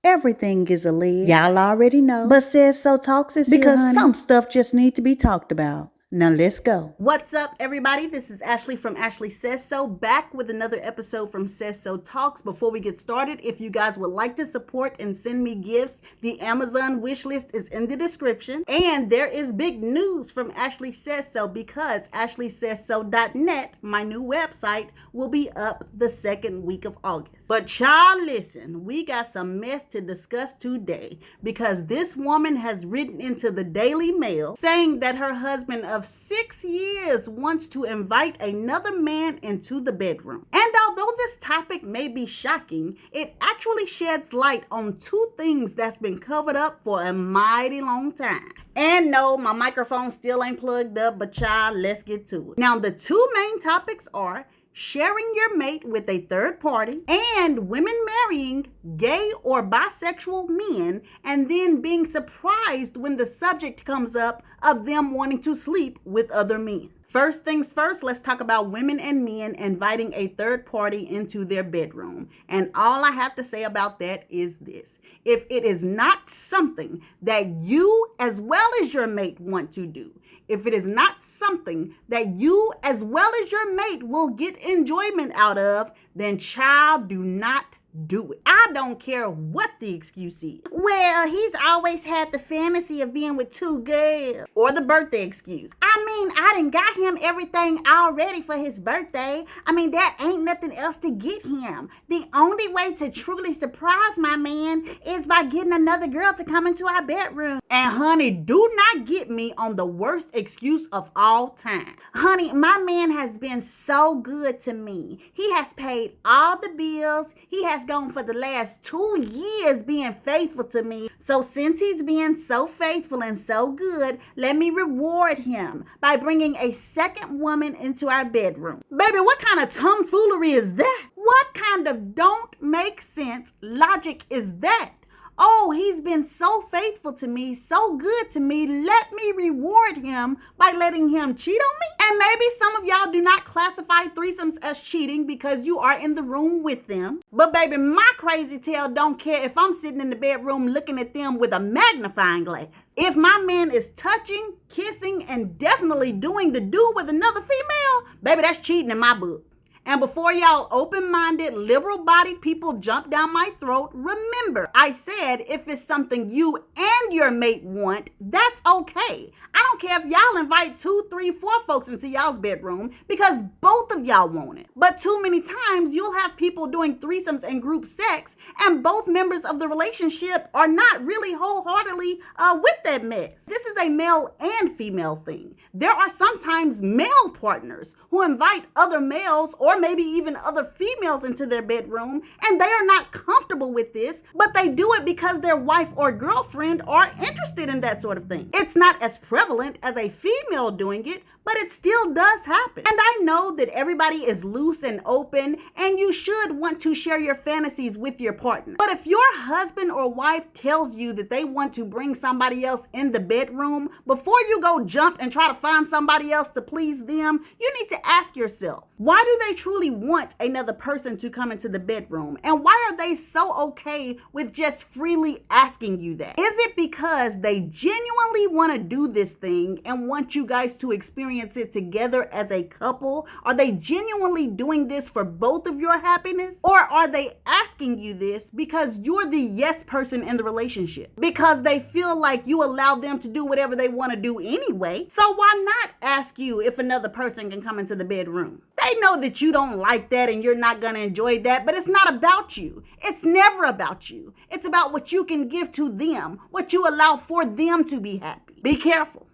Everything is a lid. Y'all already know. But SaysSo talks is because here, some stuff just need to be talked about. Now let's go. What's up, everybody? This is Ashley from Ashley Says So, back with another episode from SaysSo Talks. Before we get started, if you guys would like to support and send me gifts, the Amazon wish list is in the description. And there is big news from Ashley Says So because AshleySaysSo.net, my new website, will be up the second week of August. But child, listen, we got some mess to discuss today because this woman has written into the Daily Mail saying that her husband of 6 years wants to invite another man into the bedroom. And although this topic may be shocking, it actually sheds light on two things that's been covered up for a mighty long time. And no, my microphone still ain't plugged up, but child, let's get to it. Now, the two main topics are sharing your mate with a third party, and women marrying gay or bisexual men and then being surprised when the subject comes up of them wanting to sleep with other men. First things first, let's talk about women and men inviting a third party into their bedroom. And all I have to say about that is this. If it is not something that you as well as your mate want to do, if it is not something that you as well as your mate will get enjoyment out of, then child, do not do it. I don't care what the excuse is. Well, he's always had the fantasy of being with two girls. Or the birthday excuse. I mean, I done got him everything already for his birthday. I mean, there ain't nothing else to get him. The only way to truly surprise my man is by getting another girl to come into our bedroom. And honey, do not get me on the worst excuse of all time. Honey, my man has been so good to me. He has paid all the bills. He has gone for the last 2 years being faithful to me. So since he's being so faithful and so good, let me reward him by bringing a second woman into our bedroom. Baby, what kind of tomfoolery is that? What kind of don't make sense logic is that? Oh, he's been so faithful to me, so good to me. Let me reward him by letting him cheat on me. And maybe some of y'all do not classify threesomes as cheating because you are in the room with them. But baby, my crazy tail don't care if I'm sitting in the bedroom looking at them with a magnifying glass. If my man is touching, kissing, and definitely doing the do with another female, baby, that's cheating in my book. And before y'all open-minded, liberal-bodied people jump down my throat, remember, I said if it's something you and your mate want, that's okay. I don't care if y'all invite 2, 3, 4 folks into y'all's bedroom because both of y'all want it. But too many times, you'll have people doing threesomes and group sex, and both members of the relationship are not really wholeheartedly with that mess. This is a male and female thing. There are sometimes male partners who invite other males or maybe even other females into their bedroom, and they are not comfortable with this, but they do it because their wife or girlfriend are interested in that sort of thing. It's not as prevalent as a female doing it, but it still does happen. And I know that everybody is loose and open, and you should want to share your fantasies with your partner. But if your husband or wife tells you that they want to bring somebody else in the bedroom, before you go jump and try to find somebody else to please them, you need to ask yourself, why do they truly want another person to come into the bedroom? And why are they so okay with just freely asking you that? Is it because they genuinely want to do this thing and want you guys to experience it together as a couple? Are they genuinely doing this for both of your happiness? Or are they asking you this because you're the yes person in the relationship? Because they feel like you allow them to do whatever they want to do anyway. So why not ask you if another person can come into the bedroom? They know that you don't like that and you're not going to enjoy that, but it's not about you. It's never about you. It's about what you can give to them, what you allow for them to be happy. Be careful.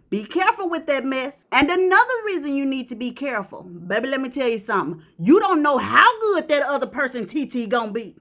Be careful with that mess. And another reason you need to be careful, baby, let me tell you something. You don't know how good that other person TT gonna be.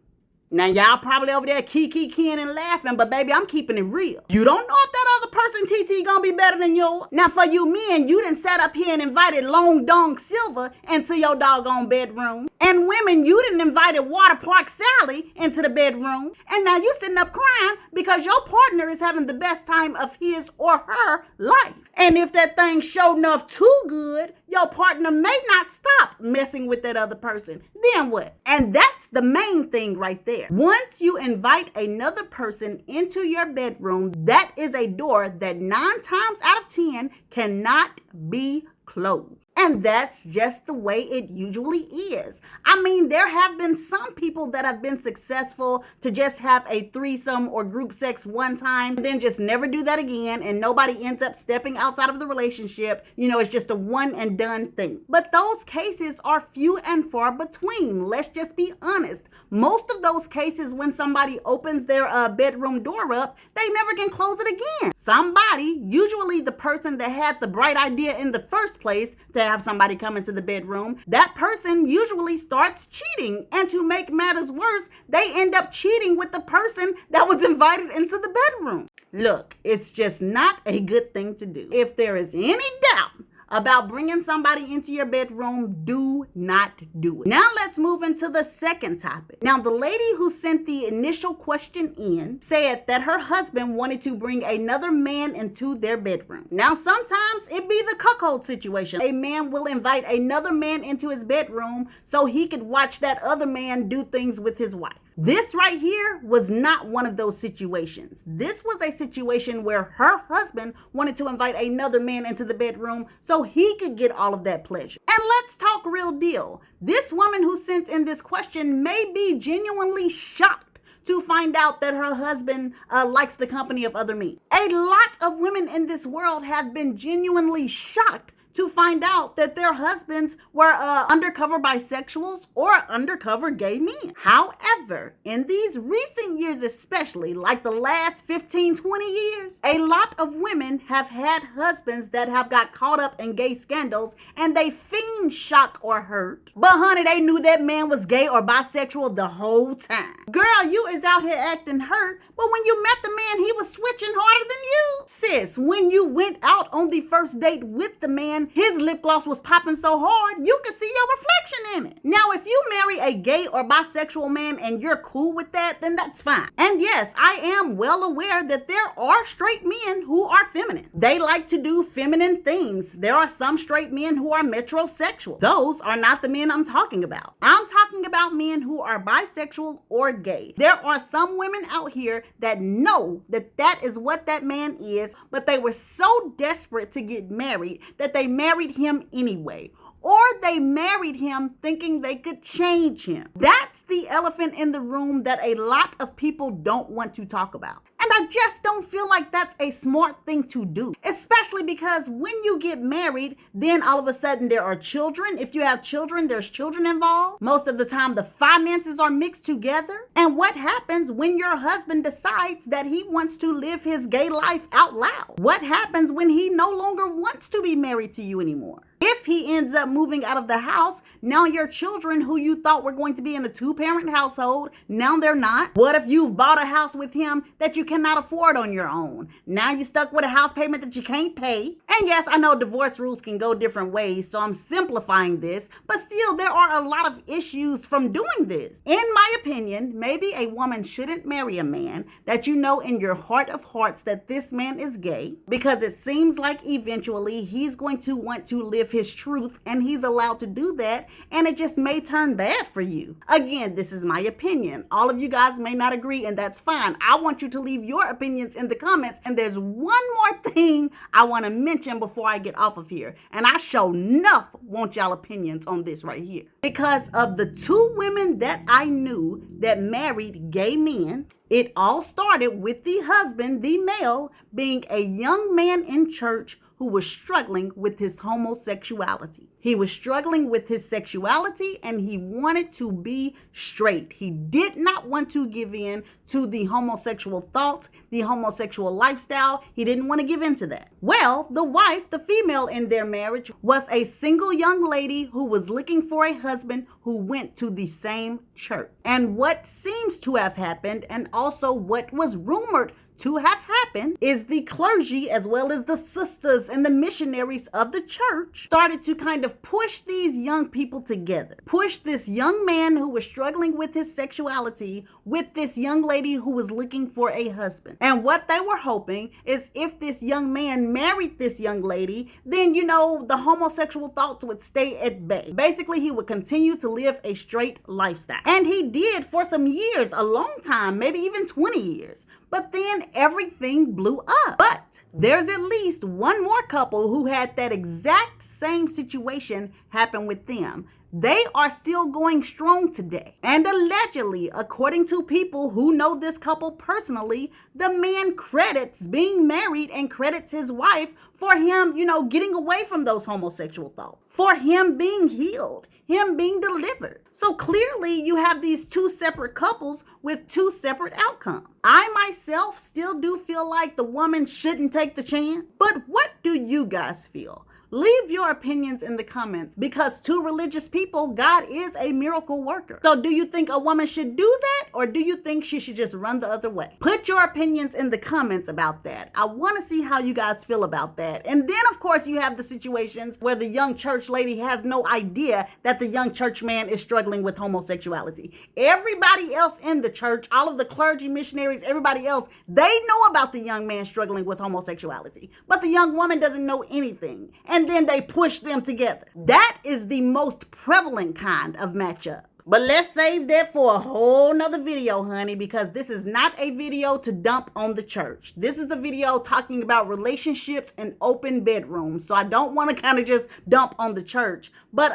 Now, y'all probably over there keying and laughing, but baby, I'm keeping it real. You don't know if that other person TT gonna be better than yours. Now, for you men, you done sat up here and invited Long Dong Silver into your doggone bedroom. And women, you done invited Water Park Sally into the bedroom. And now you sitting up crying because your partner is having the best time of his or her life. And if that thing show enough too good, your partner may not stop messing with that other person. Then what? And that's the main thing right there. Once you invite another person into your bedroom, that is a door that 9 times out of 10 cannot be closed. And that's just the way it usually is. I mean, there have been some people that have been successful to just have a threesome or group sex one time, and then just never do that again, and nobody ends up stepping outside of the relationship. You know, it's just a one and done thing. But those cases are few and far between. Let's just be honest. Most of those cases, when somebody opens their bedroom door up, they never can close it again. Somebody, usually the person that had the bright idea in the first place to have somebody come into the bedroom, that person usually starts cheating. And to make matters worse, they end up cheating with the person that was invited into the bedroom. Look, it's just not a good thing to do. If there is any doubt about bringing somebody into your bedroom, do not do it. Now let's move into the second topic. Now, the lady who sent the initial question in said that her husband wanted to bring another man into their bedroom. Now, sometimes it be the cuckold situation. A man will invite another man into his bedroom so he could watch that other man do things with his wife. This right here was not one of those situations. This was a situation where her husband wanted to invite another man into the bedroom so he could get all of that pleasure. And let's talk real deal. This woman who sent in this question may be genuinely shocked to find out that her husband likes the company of other men. A lot of women in this world have been genuinely shocked to find out that their husbands were undercover bisexuals or undercover gay men. However, in these recent years especially, like the last 15, 20 years, a lot of women have had husbands that have got caught up in gay scandals and they feigned shock or hurt. But honey, they knew that man was gay or bisexual the whole time. Girl, you is out here acting hurt, but when you met the man, he was switching harder than you. Sis, when you went out on the first date with the man, his lip gloss was popping so hard, you could see your reflection in it. Now, if you marry a gay or bisexual man and you're cool with that, then that's fine. And yes, I am well aware that there are straight men who are feminine. They like to do feminine things. There are some straight men who are metrosexual. Those are not the men I'm talking about. I'm talking about men who are bisexual or gay. There are some women out here that know that that is what that man is, but they were so desperate to get married that they married him anyway. Or they married him thinking they could change him. That's the elephant in the room that a lot of people don't want to talk about. And I just don't feel like that's a smart thing to do. Especially because when you get married, then all of a sudden there are children. If you have children, there's children involved. Most of the time the finances are mixed together. And what happens when your husband decides that he wants to live his gay life out loud? What happens when he no longer wants to be married to you anymore? If he ends up moving out of the house, now your children who you thought were going to be in a 2-parent household, now they're not. What if you've bought a house with him that you cannot afford on your own? Now you're stuck with a house payment that you can't pay. And yes, I know divorce rules can go different ways, so I'm simplifying this, but still there are a lot of issues from doing this. In my opinion, maybe a woman shouldn't marry a man that you know in your heart of hearts that this man is gay, because it seems like eventually he's going to want to live his truth, and he's allowed to do that, and it just may turn bad for you. Again, this is my opinion. All of you guys may not agree, and that's fine. I want you to leave your opinions in the comments, and there's one more thing I want to mention before I get off of here, and I sure enough want y'all opinions on this right here. Because of the 2 women that I knew that married gay men, it all started with the husband, the male, being a young man in church who was struggling with his homosexuality. He was struggling with his sexuality and he wanted to be straight. He did not want to give in to the homosexual thoughts, the homosexual lifestyle. He didn't want to give in to that. Well, the wife, the female in their marriage, was a single young lady who was looking for a husband who went to the same church. And what seems to have happened, and also what was rumored to have happened is the clergy, as well as the sisters and the missionaries of the church, started to kind of push these young people together. Push this young man who was struggling with his sexuality with this young lady who was looking for a husband. And what they were hoping is if this young man married this young lady, then, you know, the homosexual thoughts would stay at bay. Basically, he would continue to live a straight lifestyle. And he did for some years, a long time, maybe even 20 years. But then everything blew up. But there's at least one more couple who had that exact same situation happen with them. They are still going strong today. And allegedly, according to people who know this couple personally, the man credits being married and credits his wife for him, you know, getting away from those homosexual thoughts, for him being healed, him being delivered. So clearly you have these two separate couples with two separate outcomes. I myself still do feel like the woman shouldn't take the chance. But what do you guys feel? Leave your opinions in the comments, because to religious people, God is a miracle worker. So do you think a woman should do that, or do you think she should just run the other way? Put your opinions in the comments about that. I want to see how you guys feel about that. And then, of course, you have the situations where the young church lady has no idea that the young church man is struggling with homosexuality. Everybody else in the church, all of the clergy, missionaries, everybody else, they know about the young man struggling with homosexuality. But the young woman doesn't know anything. And then they push them together. That is the most prevalent kind of matchup. But let's save that for a whole nother video, honey, because this is not a video to dump on the church. This is a video talking about relationships and open bedrooms. So I don't want to kind of just dump on the church. But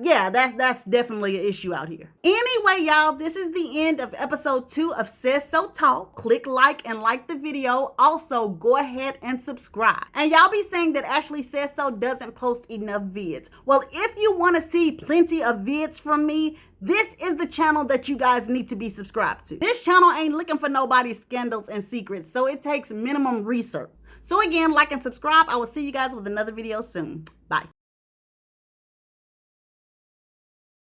yeah, that's definitely an issue out here. Anyway, y'all, this is the end of episode 2 of SaysSo Talk. Click like and like the video. Also, go ahead and subscribe. And y'all be saying that Ashley SaysSo doesn't post enough vids. Well, if you want to see plenty of vids from me, this is the channel that you guys need to be subscribed to. This channel ain't looking for nobody's scandals and secrets, so it takes minimum research. So again, like and subscribe. I will see you guys with another video soon. Bye.